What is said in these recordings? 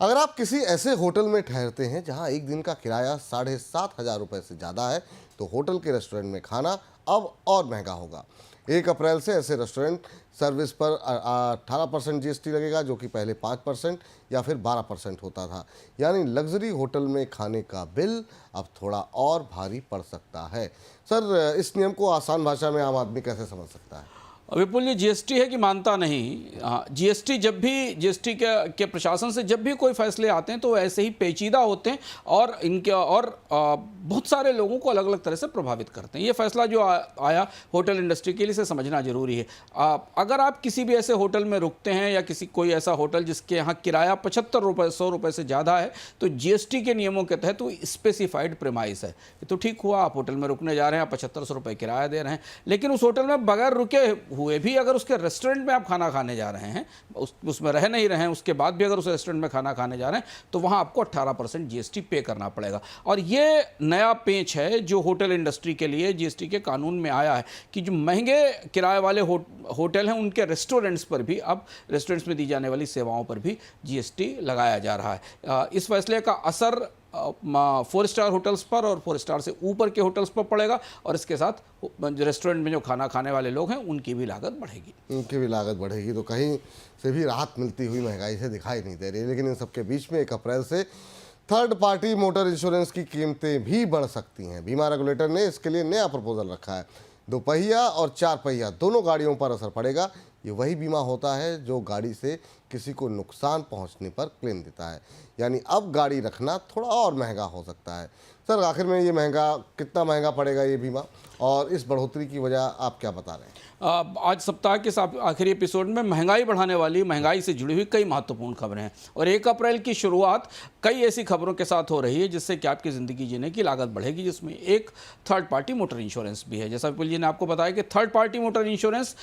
अगर आप किसी ऐसे होटल में ठहरते हैं जहां एक दिन का किराया 7,500 रुपये से ज़्यादा है, तो होटल के रेस्टोरेंट में खाना अब और महंगा होगा। 1 अप्रैल से ऐसे रेस्टोरेंट सर्विस पर 18% जीएसटी लगेगा, जो कि पहले 5% या फिर 12% होता था। यानी लग्जरी होटल में खाने का बिल अब थोड़ा और भारी पड़ सकता है। सर, इस नियम को आसान भाषा में आम आदमी कैसे समझ सकता है? विपुल, ये जीएसटी है कि मानता नहीं। जीएसटी जब भी जीएसटी के प्रशासन से जब भी कोई फैसले आते हैं तो ऐसे ही पेचीदा होते हैं और इनके बहुत सारे लोगों को अलग अलग तरह से प्रभावित करते हैं। ये फैसला जो आया होटल इंडस्ट्री के लिए, इसे समझना जरूरी है। अगर आप किसी भी ऐसे होटल में रुकते हैं या कोई ऐसा होटल जिसके यहाँ किराया 75 रुपये 100 रुपये से ज़्यादा है, तो जीएसटी के नियमों के तहत तो स्पेसिफाइड प्रेमाइस है। तो ठीक हुआ, आप होटल में रुकने जा रहे हैं, आप 7500 रुपये किराया दे रहे हैं, लेकिन उस होटल में बगैर रुके हुए भी अगर उसके रेस्टोरेंट में आप खाना खाने जा रहे हैं, उसमें रह नहीं रहे हैं, उसके बाद भी अगर उस रेस्टोरेंट में खाना खाने जा रहे हैं, तो वहाँ आपको 18% जीएसटी पे करना पड़ेगा। और ये नया पेंच है जो होटल इंडस्ट्री के लिए जीएसटी के कानून में आया है कि जो महंगे किराए वाले होटल हैं, उनके रेस्टोरेंट्स पर भी अब रेस्टोरेंट्स में दी जाने वाली सेवाओं पर भी जीएसटी लगाया जा रहा है। इस फैसले का असर 4 स्टार होटल्स पर और 4 स्टार से ऊपर के होटल्स पर पड़ेगा, और इसके साथ रेस्टोरेंट में जो खाना खाने वाले लोग हैं उनकी भी लागत बढ़ेगी। तो कहीं से भी राहत मिलती हुई महंगाई से दिखाई नहीं दे रही। लेकिन इन सबके बीच में 1 अप्रैल से थर्ड पार्टी मोटर इंश्योरेंस की कीमतें भी बढ़ सकती हैं। बीमा रेगुलेटर ने इसके लिए नया प्रपोजल रखा है। 2 पहिया और 4 पहिया दोनों गाड़ियों पर असर पड़ेगा। ये वही बीमा होता है जो गाड़ी से किसी को नुकसान पहुंचने पर क्लेम देता है। यानी अब गाड़ी रखना थोड़ा और महंगा हो सकता है। सर, आखिर में ये कितना महंगा पड़ेगा ये बीमा, और इस बढ़ोतरी की वजह आप क्या बता रहे हैं? आज सप्ताह के आखिरी एपिसोड में महंगाई से जुड़ी हुई कई महत्वपूर्ण खबरें हैं, और 1 अप्रैल की शुरुआत कई ऐसी खबरों के साथ हो रही है जिससे कि आपकी ज़िंदगी जीने की लागत बढ़ेगी, जिसमें एक थर्ड पार्टी मोटर इंश्योरेंस भी है। जैसा विपुल जी ने आपको बताया कि थर्ड पार्टी मोटर इंश्योरेंस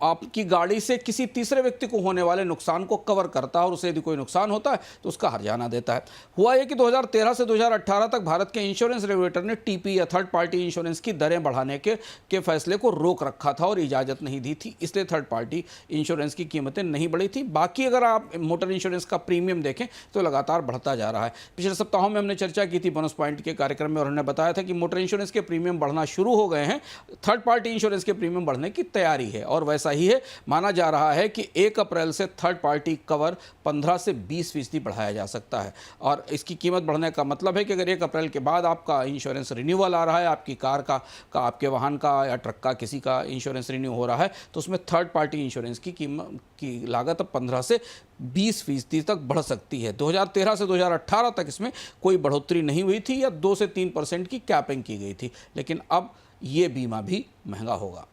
आपकी गाड़ी से किसी तीसरे व्यक्ति को होने वाले नुकसान को कवर करता है, और उसे यदि कोई नुकसान होता है तो उसका हर्जाना देता है। हुआ ये कि 2013 से 2018 तक भारत के इंश्योरेंस रेगुलेटर ने टीपी या थर्ड पार्टी इंश्योरेंस की दरें बढ़ाने के फैसले को रोक रखा था और इजाज़त नहीं दी थी, इसलिए थर्ड पार्टी इंश्योरेंस की कीमतें नहीं बढ़ी थी। बाकी अगर आप मोटर इंश्योरेंस का प्रीमियम देखें तो लगातार बढ़ता जा रहा है। पिछले सप्ताहों में हमने चर्चा की थी बोनस पॉइंट के कार्यक्रम में, और उन्होंने बताया था कि मोटर इंश्योरेंस के प्रीमियम बढ़ना शुरू हो गए हैं, थर्ड पार्टी इंश्योरेंस के प्रीमियम बढ़ने की तैयारी है, और वैसा ही है। माना जा रहा है कि 1 अप्रैल से थर्ड पार्टी कवर 15 से 20% बढ़ाया जा सकता है। और इसकी कीमत बढ़ने का मतलब है कि अगर 1 अप्रैल के बाद आपका इंश्योरेंस रिन्यूअल आ रहा है, आपकी कार का आपके वाहन का या ट्रक का किसी का इंश्योरेंस रिन्यू हो रहा है, तो उसमें थर्ड पार्टी इंश्योरेंस की कीमत की लागत अब 15 से 20% तक बढ़ सकती है। 2013 से 2018 तक इसमें कोई बढ़ोतरी नहीं हुई थी या 2 से 3% की कैपिंग की गई थी, लेकिन अब ये बीमा भी महंगा होगा।